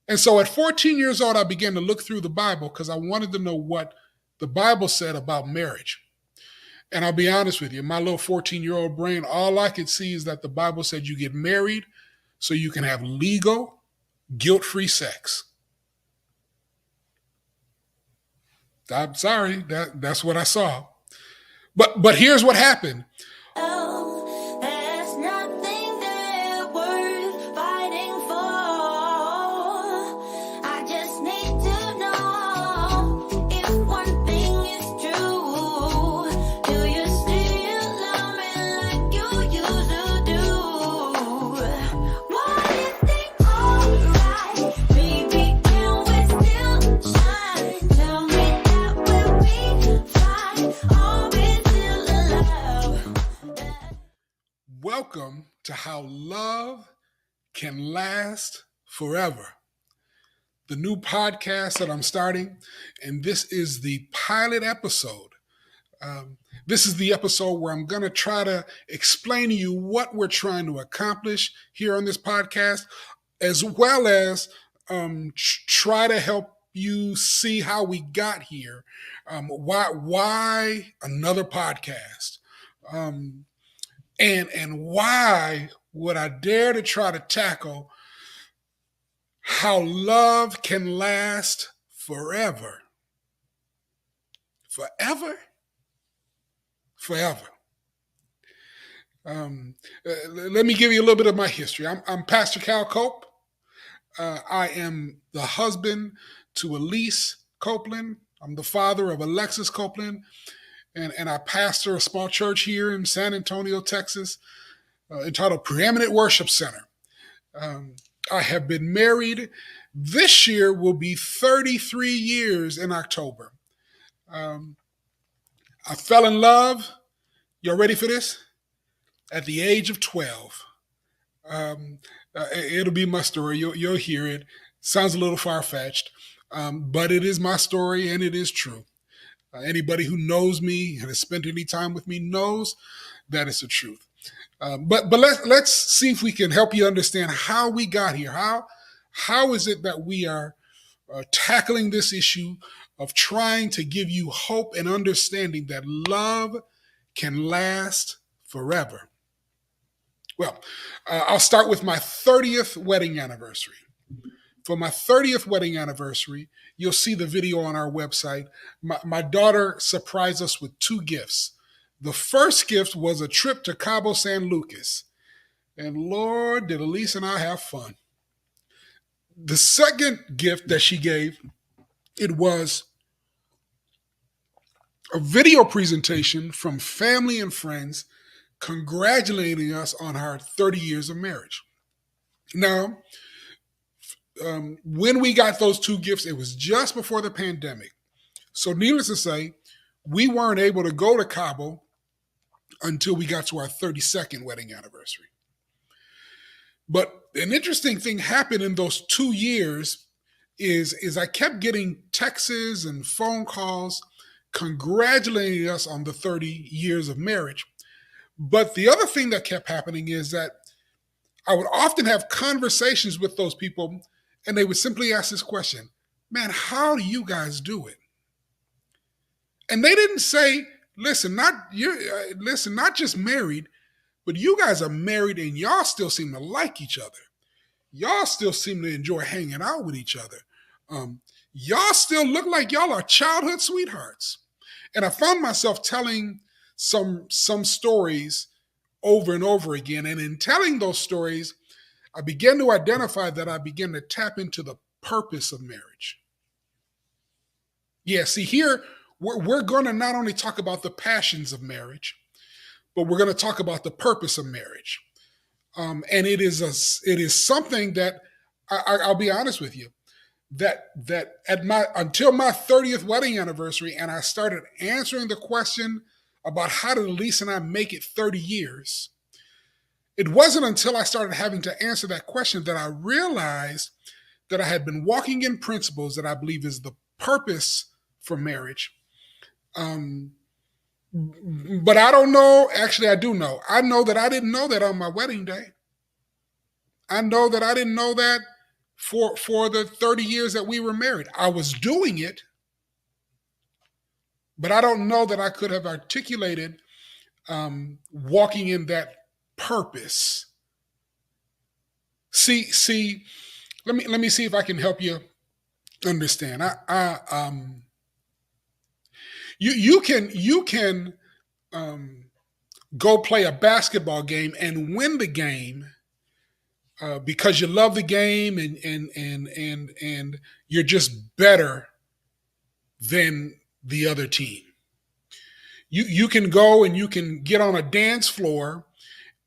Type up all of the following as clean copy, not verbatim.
And so at 14 years old, I began to look through the Bible because I wanted to know what the Bible said about marriage. And I'll be honest with you, my little 14-year-old brain, all I could see is that the Bible said you get married so you can have legal, guilt-free sex. I'm sorry, that's what I saw. But here's what happened. Oh, there's nothing there worth fighting for. I just need to know if one thing is true. Do you still love me like you used to do? What if they alright? Baby, can we still shine? Tell me that when we fight, are we still alive? Welcome to How Love Can Last Forever, the new podcast that I'm starting, and this is the pilot episode. This is the episode where I'm going to try to explain to you what we're trying to accomplish here on this podcast, as well as try to help you see how we got here. Why another podcast? And why would I dare to try to tackle how love can last forever? Forever? Forever. Let me give you a little bit of my history. I'm Pastor CalCope. I am the husband to Elise Copeland. I'm the father of Alexis Copeland. And I pastor a small church here in San Antonio, Texas, entitled Preeminent Worship Center. I have been married. This year will be 33 years in October. I fell in love. Y'all ready for this? At the age of 12. It'll be my story. You'll hear it. Sounds a little far-fetched, but it is my story and it is true. Anybody who knows me and has spent any time with me knows that it's the truth. But let's see if we can help you understand how we got here. How is it that we are tackling this issue of trying to give you hope and understanding that love can last forever? Well, I'll start with my 30th wedding anniversary. For my 30th wedding anniversary, you'll see the video on our website. My daughter surprised us with two gifts. The first gift was a trip to Cabo San Lucas. And Lord, did Elise and I have fun. The second gift that she gave, it was a video presentation from family and friends congratulating us on our 30 years of marriage. Now, when we got those two gifts, it was just before the pandemic. So needless to say, we weren't able to go to Cabo until we got to our 32nd wedding anniversary. But an interesting thing happened in those 2 years is I kept getting texts and phone calls congratulating us on the 30 years of marriage. But the other thing that kept happening is that I would often have conversations with those people, and they would simply ask this question, man, how do you guys do it? And they didn't say, listen, not just married, but you guys are married and y'all still seem to like each other. Y'all still seem to enjoy hanging out with each other. Y'all still look like y'all are childhood sweethearts. And I found myself telling some stories over and over again. And in telling those stories, I began to identify that I began to tap into the purpose of marriage. Yeah, see, here we're going to not only talk about the passions of marriage, but we're going to talk about the purpose of marriage. And it is something that I'll be honest with you, that until my 30th wedding anniversary, and I started answering the question about how did Elise and I make it 30 years. It wasn't until I started having to answer that question that I realized that I had been walking in principles that I believe is the purpose for marriage. But I don't know. Actually, I do know. I know that I didn't know that on my wedding day. I know that I didn't know that for the 30 years that we were married. I was doing it, but I don't know that I could have articulated walking in that purpose. See, let me see if I can help you understand. You can go play a basketball game and win the game because you love the game and you're just better than the other team. You can go and you can get on a dance floor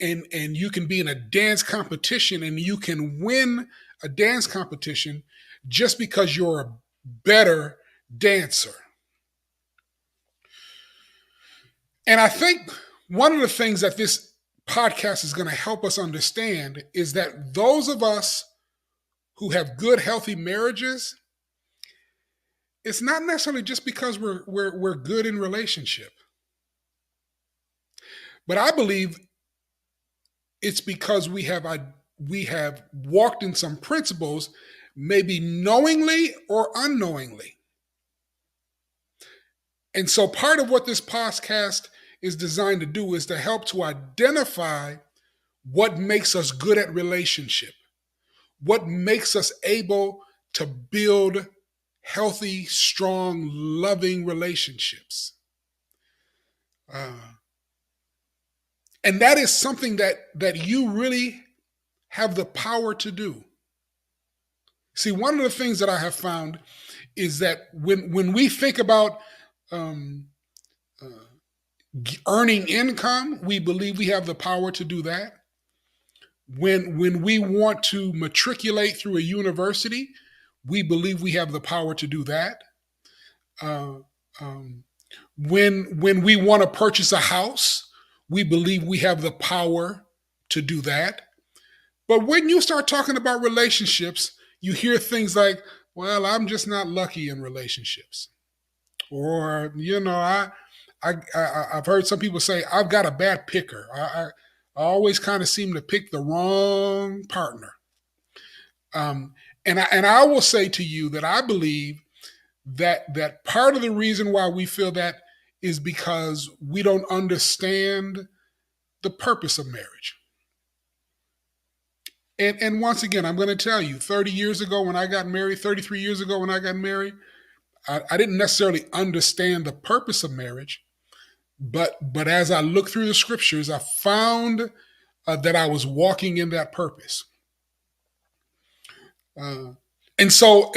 and you can be in a dance competition and you can win a dance competition just because you're a better dancer. And I think one of the things that this podcast is going to help us understand is that those of us who have good, healthy marriages, it's not necessarily just because we're good in relationship, but I believe it's because we have walked in some principles, maybe knowingly or unknowingly. And so part of what this podcast is designed to do is to help to identify what makes us good at relationship, what makes us able to build healthy, strong, loving relationships. And that is something that you really have the power to do. See, one of the things that I have found is that when we think about earning income, we believe we have the power to do that. When we want to matriculate through a university, we believe we have the power to do that. When we want to purchase a house, we believe we have the power to do that. But when you start talking about relationships, you hear things like, well, I'm just not lucky in relationships. Or, I've heard some people say, I've got a bad picker. I always kind of seem to pick the wrong partner. And I will say to you that I believe that part of the reason why we feel that is because we don't understand the purpose of marriage. And once again, I'm going to tell you, 30 years ago when I got married, 33 years ago when I got married, I didn't necessarily understand the purpose of marriage. But as I looked through the scriptures, I found that I was walking in that purpose. And so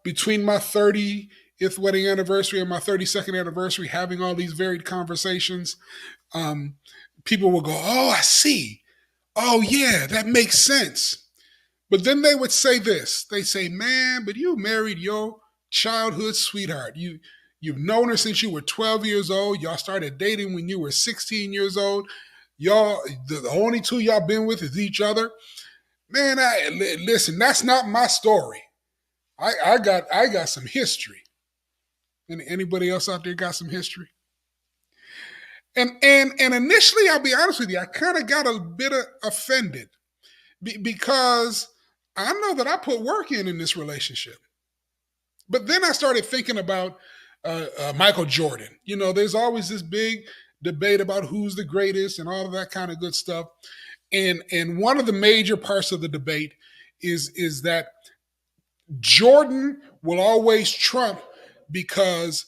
between my 30th wedding anniversary and my 32nd anniversary, having all these varied conversations, people will go, "Oh, I see. Oh, yeah, that makes sense." But then they would say this. They say, "Man, but you married your childhood sweetheart. You've known her since you were 12 years old. Y'all started dating when you were 16 years old. Y'all, the only two y'all been with is each other." Man, listen, that's not my story. I got some history. Anybody else out there got some history? And initially, I'll be honest with you, I kind of got a bit offended because I know that I put work in this relationship. But then I started thinking about Michael Jordan. There's always this big debate about who's the greatest and all of that kind of good stuff. And one of the major parts of the debate is that Jordan will always trump because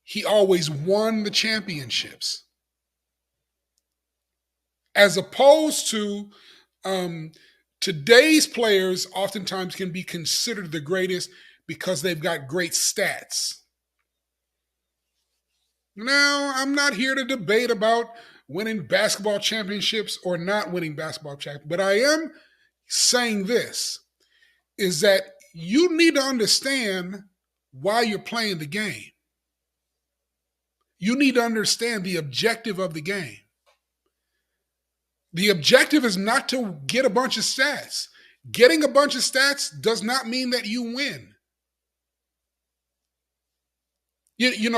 he always won the championships. As opposed to today's players oftentimes can be considered the greatest because they've got great stats. Now, I'm not here to debate about winning basketball championships or not winning basketball championships, but I am saying this, is that you need to understand why you're playing the game. You need to understand the objective of the game. The objective is not to get a bunch of stats. Getting a bunch of stats does not mean that you win.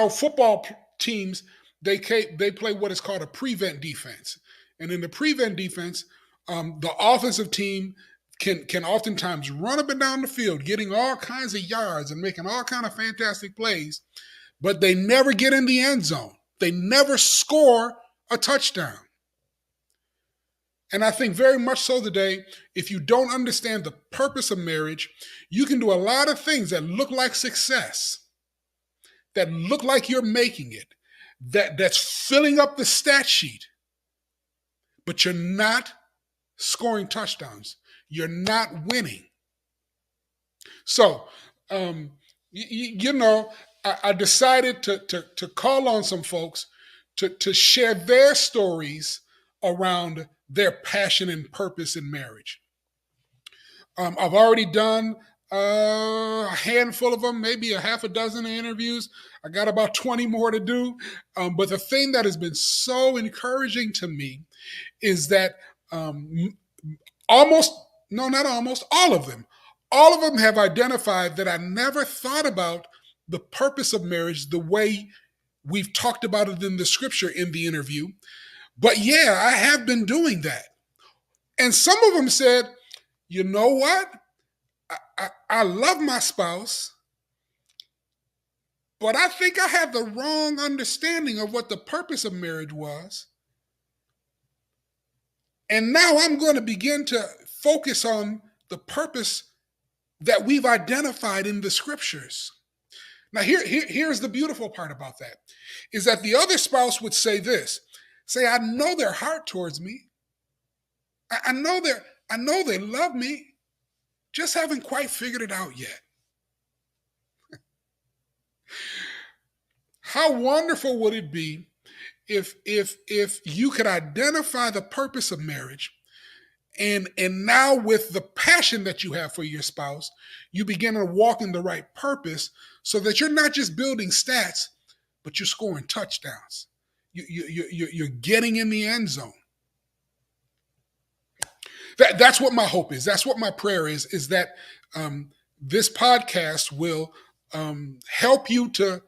Football teams, they play what is called a prevent defense. And in the prevent defense, The offensive team can oftentimes run up and down the field, getting all kinds of yards and making all kind of fantastic plays, but they never get in the end zone. They never score a touchdown. And I think very much so today, if you don't understand the purpose of marriage, you can do a lot of things that look like success, that look like you're making it, that's filling up the stat sheet, but you're not scoring touchdowns. You're not winning. So, you know, I decided to call on some folks to share their stories around their passion and purpose in marriage. I've already done a handful of them, maybe a half a dozen interviews. I got about 20 more to do. But the thing that has been so encouraging to me is that almost, no, not almost, all of them have identified that I never thought about the purpose of marriage the way we've talked about it in the scripture in the interview. But yeah, I have been doing that. And some of them said, you know what? I love my spouse, but I think I had the wrong understanding of what the purpose of marriage was. And now I'm going to begin to focus on the purpose that we've identified in the scriptures. Now, here's the beautiful part about that, is that the other spouse would say this, say, I know their heart towards me. I know they love me, just haven't quite figured it out yet. How wonderful would it be if you could identify the purpose of marriage, and now with the passion that you have for your spouse, you begin to walk in the right purpose, so that you're not just building stats, but you're scoring touchdowns. You're getting in the end zone. That's what my hope is. That's what my prayer is that this podcast will help you to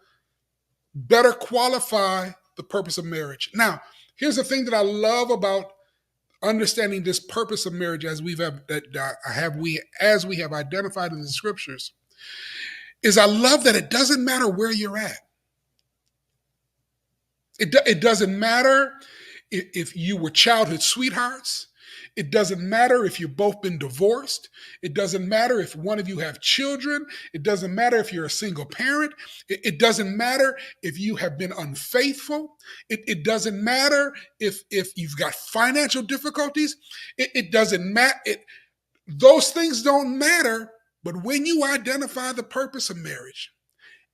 better qualify the purpose of marriage. Now, here's the thing that I love about understanding this purpose of marriage as we have identified in the scriptures, is I love that it doesn't matter where you're at. It doesn't matter if you were childhood sweethearts. It doesn't matter if you've both been divorced. It doesn't matter if one of you have children. It doesn't matter if you're a single parent. It doesn't matter if you have been unfaithful. It doesn't matter if you've got financial difficulties. It doesn't matter. Those things don't matter. But when you identify the purpose of marriage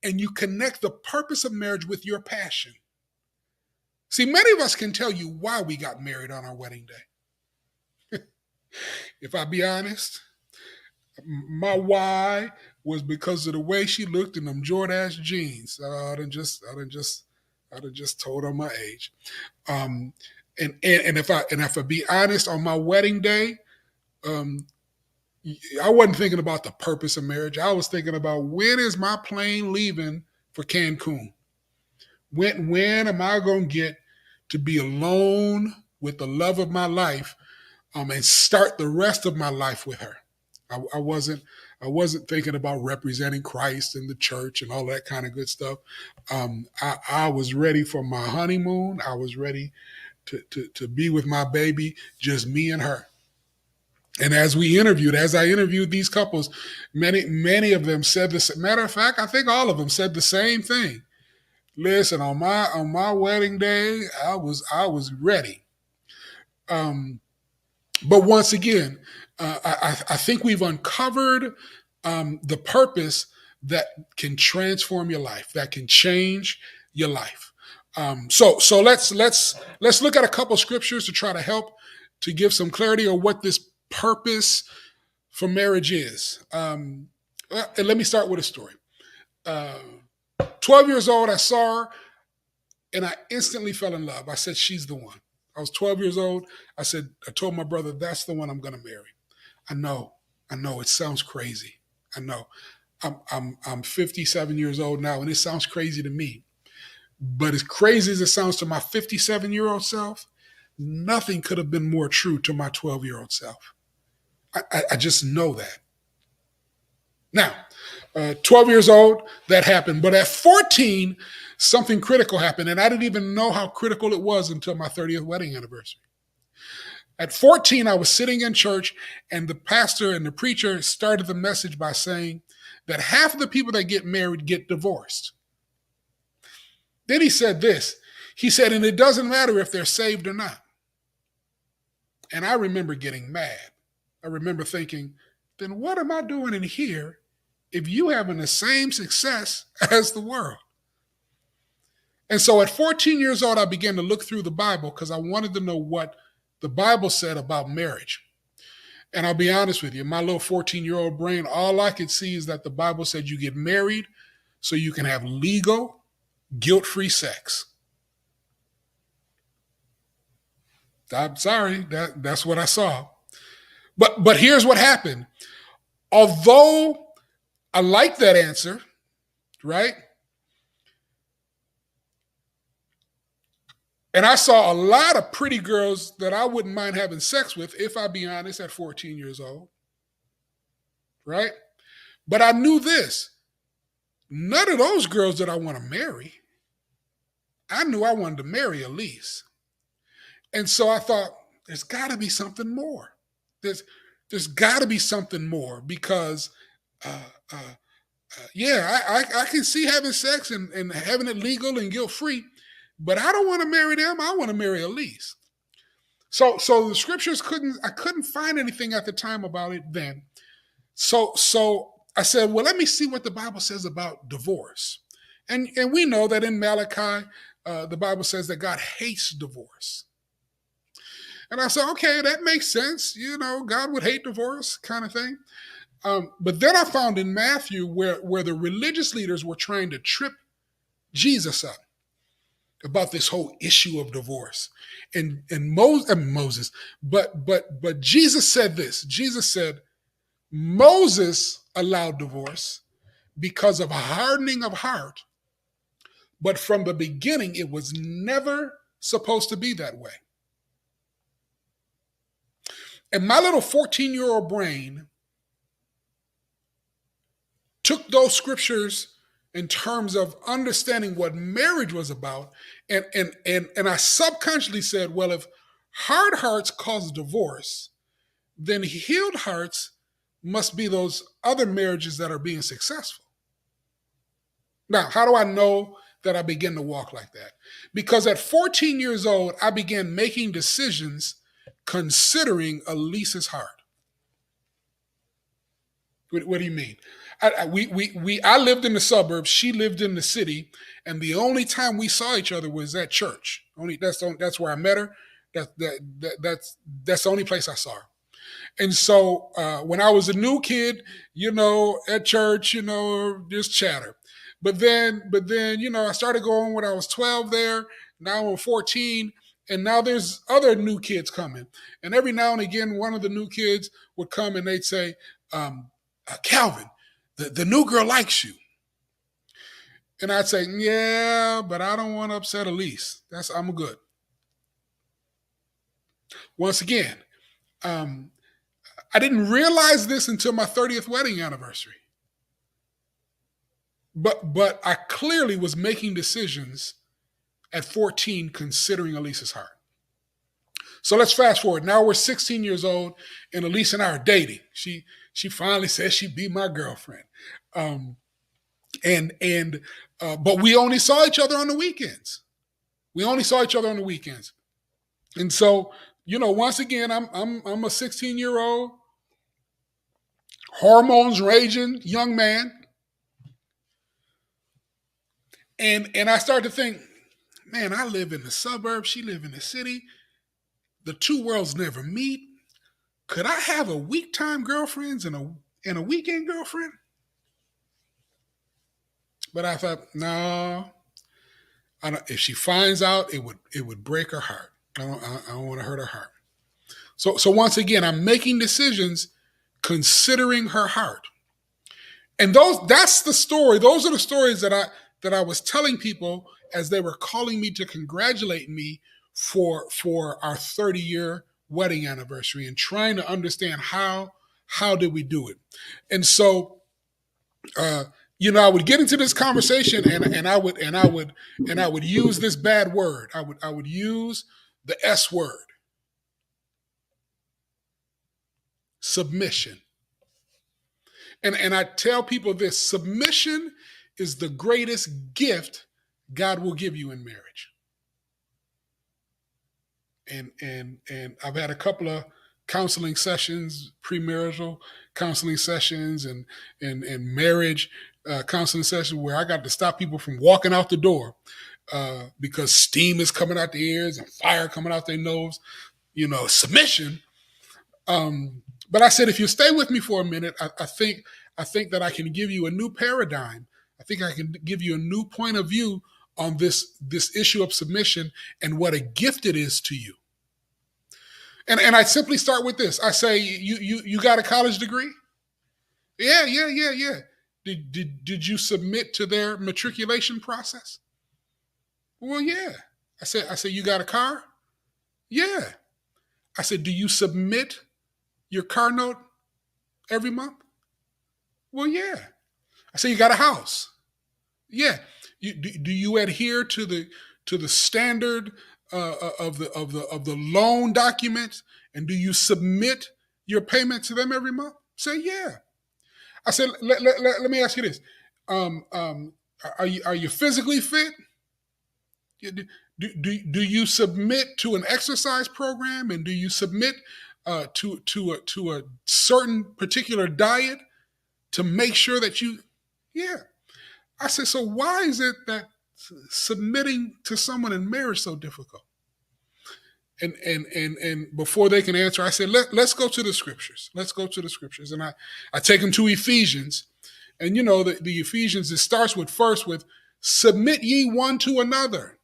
and you connect the purpose of marriage with your passion. See, many of us can tell you why we got married on our wedding day. If I be honest, my why was because of the way she looked in them Jordache jeans. I done just told her my age. And if I be honest, on my wedding day, I wasn't thinking about the purpose of marriage. I was thinking about, when is my plane leaving for Cancun? When am I going to get to be alone with the love of my life, and start the rest of my life with her? I wasn't thinking about representing Christ in the church and all that kind of good stuff. I was ready for my honeymoon. I was ready to be with my baby, just me and her. And as I interviewed these couples, many of them said this. Matter of fact, I think all of them said the same thing. Listen, on my wedding day, I was ready. But once again, I think we've uncovered the purpose that can transform your life, that can change your life. So let's look at a couple scriptures to try to help to give some clarity on what this purpose for marriage is. And let me start with a story. 12 years old, I saw her, and I instantly fell in love. I said, she's the one. I was 12 years old. I told my brother, that's the one I'm going to marry. I know, it sounds crazy. I know. I'm 57 years old now, and it sounds crazy to me. But as crazy as it sounds to my 57-year-old self, Nothing could have been more true to my 12-year-old self. I just know that. Now, 12 years old, that happened. But at 14, something critical happened. And I didn't even know how critical it was until my 30th wedding anniversary. At 14, I was sitting in church, and the pastor and the preacher started the message by saying that half of the people that get married get divorced. Then he said this. He said, and it doesn't matter if they're saved or not. And I remember getting mad. I remember thinking, then what am I doing in here if you having the same success as the world? And so at 14 years old, I began to look through the Bible because I wanted to know what the Bible said about marriage. And I'll be honest with you, my little 14-year-old brain, all I could see is that the Bible said you get married so you can have legal, guilt-free sex. I'm sorry, that's what I saw. But here's what happened. Although I like that answer, right? And I saw a lot of pretty girls that I wouldn't mind having sex with, if I be honest, at 14 years old, right? But I knew this. None of those girls that I want to marry. I knew I wanted to marry Elise. And so I thought, there's got to be something more. There's got to be something more because, I can see having sex and having it legal and guilt-free, but I don't want to marry them. I want to marry Elise. So the scriptures I couldn't find anything at the time about it then. So I said, well, let me see what the Bible says about divorce. And we know that in Malachi, the Bible says that God hates divorce. And I said, okay, that makes sense. You know, God would hate divorce kind of thing. But then I found in Matthew where the religious leaders were trying to trip Jesus up about this whole issue of divorce. And Moses, but Jesus said this. Jesus said, Moses allowed divorce because of hardening of heart. But from the beginning, it was never supposed to be that way. And my little 14-year-old brain took those scriptures in terms of understanding what marriage was about, and I subconsciously said, well, if hard hearts cause divorce, then healed hearts must be those other marriages that are being successful. Now, how do I know that I begin to walk like that? Because at 14 years old, I began making decisions considering Elise's heart. What do you mean? I lived in the suburbs. She lived in the city, and the only time we saw each other was at church. That's where I met her. That's the only place I saw her. And so when I was a new kid, at church, just chatter. But then, I started going when I was 12 there. Now I'm 14. And now there's other new kids coming. And every now and again, one of the new kids would come and they'd say, Calvin, the new girl likes you. And I'd say, yeah, but I don't want to upset Elise. I'm good. Once again, I didn't realize this until my 30th wedding anniversary. But I clearly was making decisions at 14 considering Elise's heart. So let's fast forward. Now we're 16 years old, and Elise and I are dating. She finally says she'd be my girlfriend. But we only saw each other on the weekends. And so, once again, I'm a 16-year-old, hormones raging young man. And I start to think, man, I live in the suburbs. She live in the city. The two worlds never meet. Could I have a week time girlfriend and a weekend girlfriend? But I thought, no. If she finds out, it would break her heart. I don't want to hurt her heart. So once again, I'm making decisions considering her heart. And that's the story. Those are the stories that I was telling people as they were calling me to congratulate me for our 30-year wedding anniversary and trying to understand how did we do it. And so uh, I would get into this conversation and I would use this bad word. I would use the S word, submission. And I tell people this: submission is the greatest gift God will give you in marriage. And I've had a couple of counseling sessions, premarital counseling sessions, and marriage counseling sessions where I got to stop people from walking out the door because steam is coming out their ears and fire coming out their nose. Submission. But I said, if you stay with me for a minute, I think that I can give you a new paradigm. I think I can give you a new point of view on this issue of submission and what a gift it is to you. And I simply start with this. I say, you got a college degree? Yeah. Did you submit to their matriculation process? Well, yeah. I said, you got a car? Yeah. I said, do you submit your car note every month? Well, yeah. I said, you got a house? Yeah. Do you adhere to the standard of the loan documents, and do you submit your payment to them every month? Say, yeah. I said, let me ask you this: are you physically fit? Do you submit to an exercise program, and do you submit to a certain particular diet to make sure that you? Yeah. I said, so why is it that submitting to someone in marriage so difficult? And before they can answer, I said, let's go to the scriptures. Let's go to the scriptures. And I take them to Ephesians. And the Ephesians, it starts with first with submit ye one to another.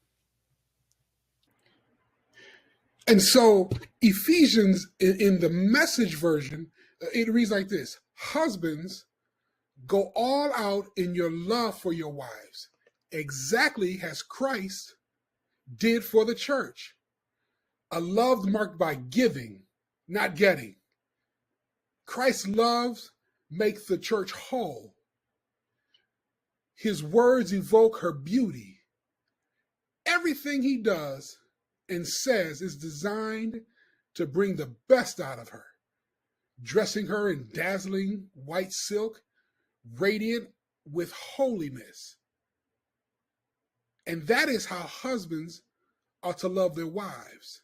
And so Ephesians in the Message version, it reads like this: husbands, go all out in your love for your wives, exactly as Christ did for the church. A love marked by giving, not getting. Christ's love makes the church whole. His words evoke her beauty. Everything he does and says is designed to bring the best out of her, dressing her in dazzling white silk, radiant with holiness. And that is how husbands are to love their wives.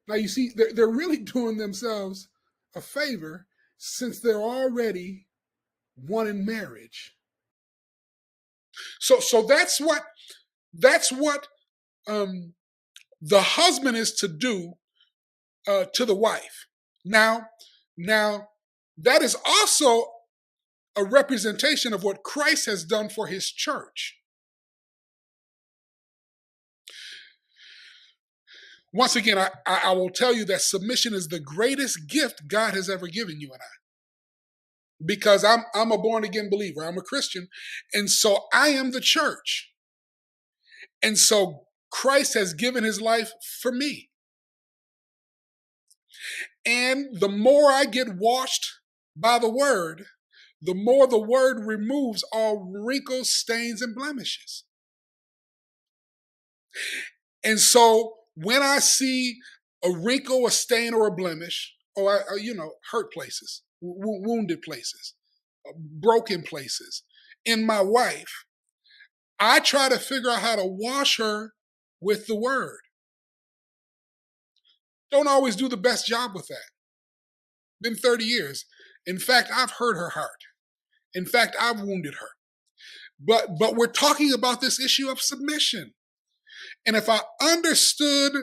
Now, you see, they're really doing themselves a favor since they're already one in marriage. So that's what the husband is to do to the wife. Now, that is also a representation of what Christ has done for his church. Once again, I will tell you that submission is the greatest gift God has ever given you and I. Because I'm a born again believer. I'm a Christian. And so I am the church. And so Christ has given his life for me. And the more I get washed by the word, the more the word removes all wrinkles, stains, and blemishes. And so when I see a wrinkle, a stain, or a blemish, or hurt places, wounded places, broken places in my wife, I try to figure out how to wash her with the word. Don't always do the best job with that. Been 30 years. In fact, I've hurt her heart. In fact, I've wounded her. But we're talking about this issue of submission. And if I understood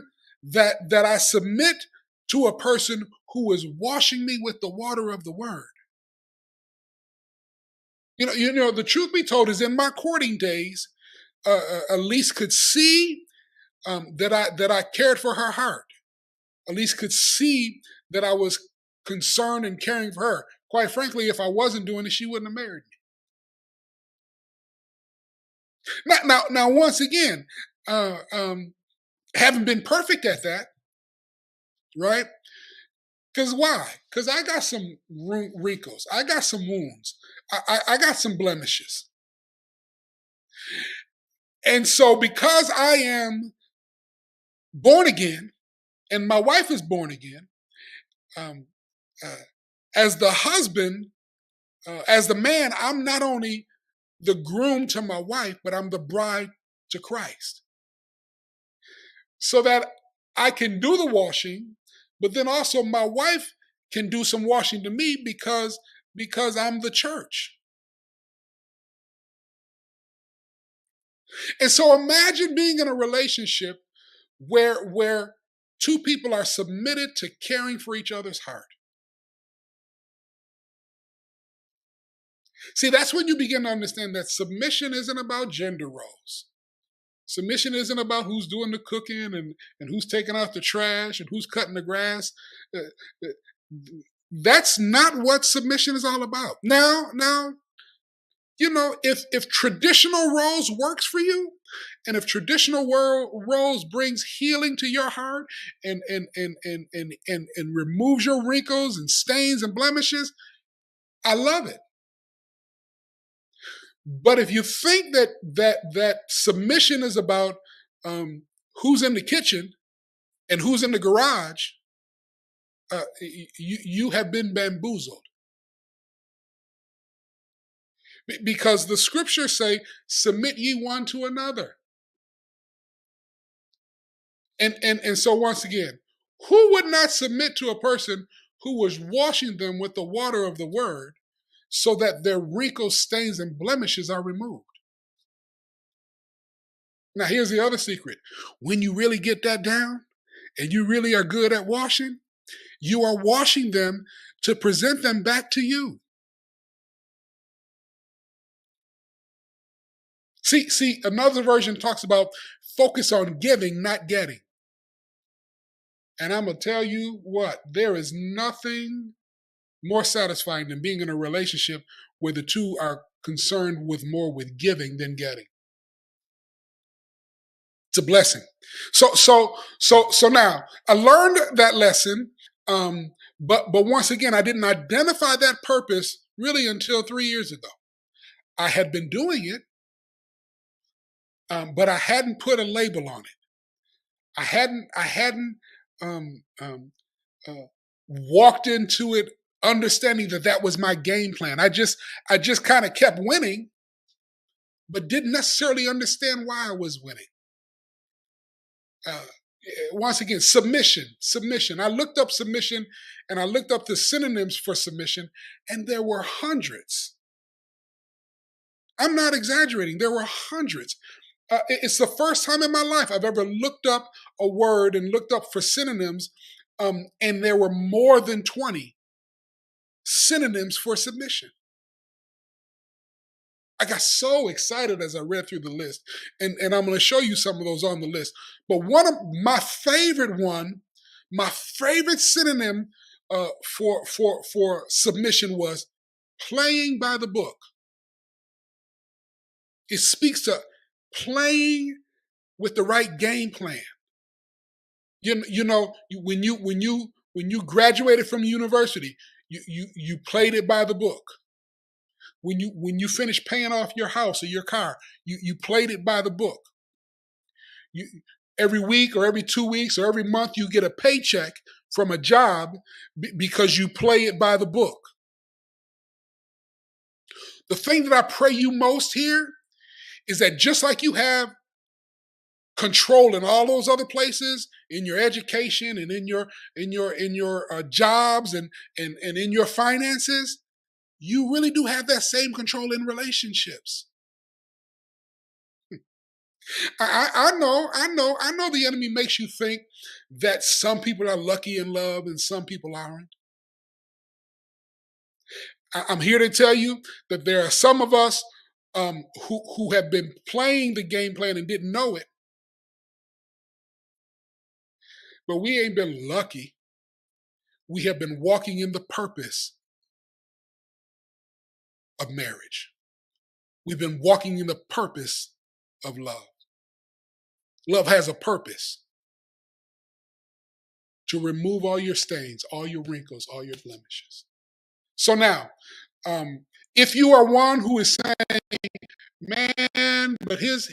that I submit to a person who is washing me with the water of the word. The truth be told is in my courting days, Elise could see that I cared for her heart. Elise could see that I was concerned and caring for her. Quite frankly, if I wasn't doing it, she wouldn't have married me. Now, once again, Haven't been perfect at that, right? Because why? Because I got some wrinkles. I got some wounds. I got some blemishes. And so, because I am born again and my wife is born again, um, uh, as the husband, as the man, I'm not only the groom to my wife, but I'm the bride to Christ. So that I can do the washing, but then also my wife can do some washing to me because I'm the church. And so imagine being in a relationship where two people are submitted to caring for each other's heart. See, that's when you begin to understand that submission isn't about gender roles. Submission isn't about who's doing the cooking and who's taking out the trash and who's cutting the grass. Uh, uh, That's not what submission is all about. Now, if traditional roles works for you, and if traditional roles brings healing to your heart and removes your wrinkles and stains and blemishes, I love it. But if you think that submission is about who's in the kitchen and who's in the garage, you have been bamboozled. Because the scriptures say, submit ye one to another. And so once again, who would not submit to a person who was washing them with the water of the word so that their wrinkles, stains, and blemishes are removed? Now here's the other secret. When you really get that down and you really are good at washing, you are washing them to present them back to you. See, another version talks about focus on giving, not getting. And I'm going to tell you what, there is nothing more satisfying than being in a relationship where the two are concerned with more with giving than getting. It's a blessing. So now I learned that lesson, but once again, I didn't identify that purpose really until 3 years ago. I had been doing it, but I hadn't put a label on it. I hadn't um, um, uh, walked into it understanding that was my game plan. I just kind of kept winning, but didn't necessarily understand why I was winning. Uh, Once again, submission. I looked up submission and I looked up the synonyms for submission, and there were hundreds. I'm not exaggerating. There were hundreds. It's the first time in my life I've ever looked up a word and looked up for synonyms, and there were more than 20 synonyms for submission. I got so excited as I read through the list, and I'm going to show you some of those on the list. But one of my favorite synonym for submission was playing by the book. It speaks to playing with the right game plan. When you graduated from university, you played it by the book. When you finish paying off your house or your car, you played it by the book. Every week or every 2 weeks or every month you get a paycheck from a job because you play it by the book. The thing that I pray you most here is that just like you have control in all those other places, in your education and in your jobs and in your finances, you really do have that same control in relationships. I know the enemy makes you think that some people are lucky in love and some people aren't. I'm here to tell you that there are some of us who have been playing the game plan and didn't know it, but we ain't been lucky. We have been walking in the purpose of marriage. We've been walking in the purpose of love. Love has a purpose. to remove all your stains, all your wrinkles, all your blemishes. So now, if you are one who is saying, man, but his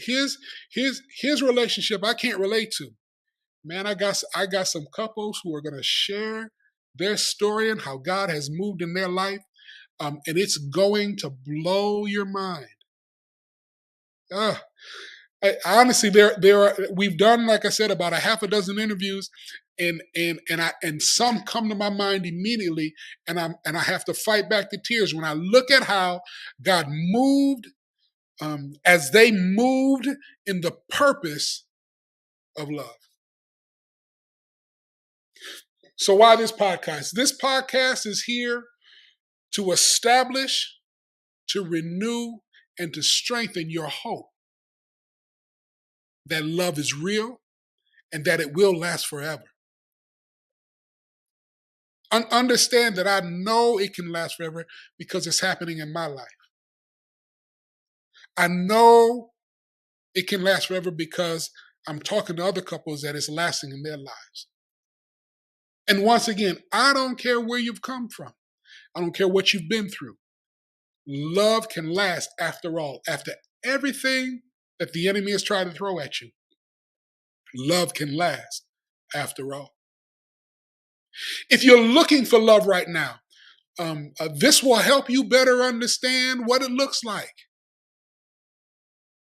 relationship I can't relate to. Man, I got some couples who are going to share their story and how God has moved in their life, and it's going to blow your mind. Honestly, there are. We've done, like I said, about a half a dozen interviews, and some come to my mind immediately, and I have to fight back the tears when I look at how God moved, as they moved in the purpose of love. So why this podcast? This podcast is here to establish, to renew, and to strengthen your hope that love is real and that it will last forever. Understand that I know it can last forever because it's happening in my life. I know it can last forever because I'm talking to other couples that it's lasting in their lives. And once again, I don't care where you've come from. I don't care what you've been through. Love can last after all. After everything that the enemy has tried to throw at you, love can last after all. If you're looking for love right now, this will help you better understand what it looks like.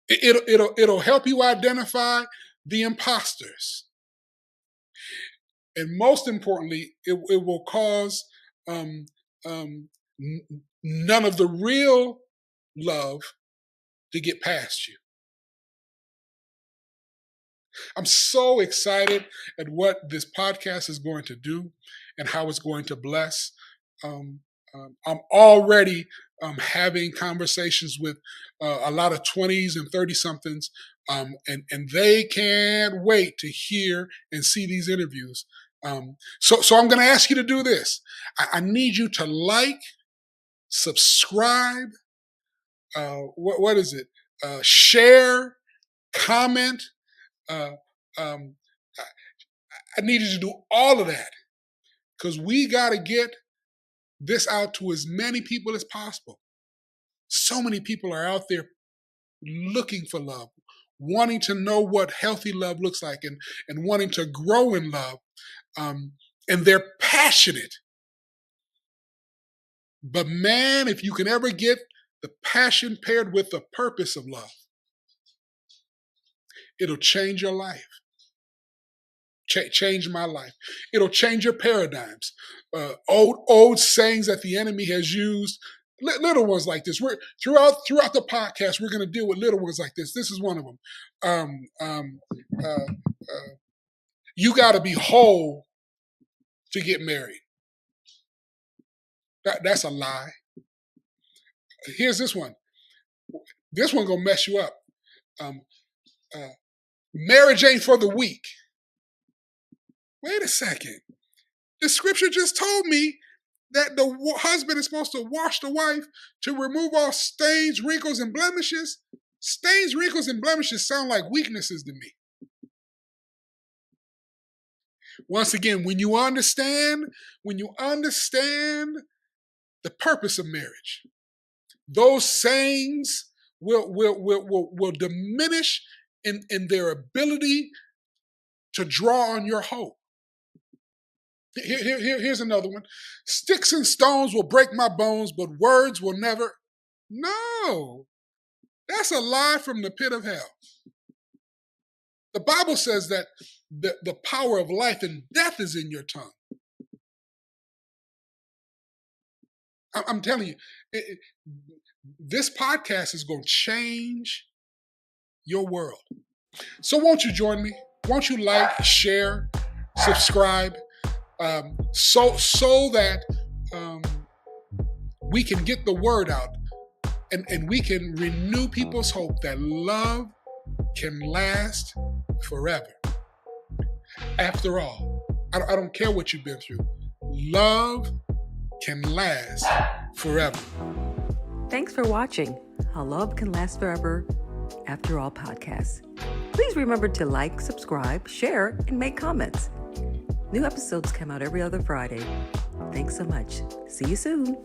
It'll help you identify the imposters. And most importantly, it will cause none of the real love to get past you. I'm so excited at what this podcast is going to do and how it's going to bless. I'm already having conversations with a lot of 20s and 30-somethings, and they can't wait to hear and see these interviews. So I'm going to ask you to do this. I need you to like, subscribe, what is it? Share, comment. I need you to do all of that because we got to get this out to as many people as possible. So many people are out there looking for love, wanting to know what healthy love looks like and wanting to grow in love. And they're passionate. But man, if you can ever get the passion paired with the purpose of love, it'll change your life. Change my life. It'll change your paradigms. Old sayings that the enemy has used, little ones like this. We're throughout the podcast, we're going to deal with little ones like this. This is one of them. You got to be whole to get married. That's a lie. Here's this one. This one gonna mess you up. Marriage ain't for the weak. Wait a second. The scripture just told me that the husband is supposed to wash the wife to remove all stains, wrinkles, and blemishes. Stains, wrinkles, and blemishes sound like weaknesses to me. Once again, when you understand the purpose of marriage, those sayings will diminish in their ability to draw on your hope. Here's another one. Sticks and stones will break my bones, but words will never. No, that's a lie from the pit of hell. The Bible says that the power of life and death is in your tongue. I'm telling you, this podcast is going to change your world. So won't you join me? Won't you like, share, subscribe, so that we can get the word out and we can renew people's hope that love can last forever. After all, I don't care what you've been through. Love can last forever. Thanks for watching How Love Can Last Forever After All podcast. Please remember to like, subscribe, share, and make comments. New episodes come out every other Friday. Thanks so much. See you soon.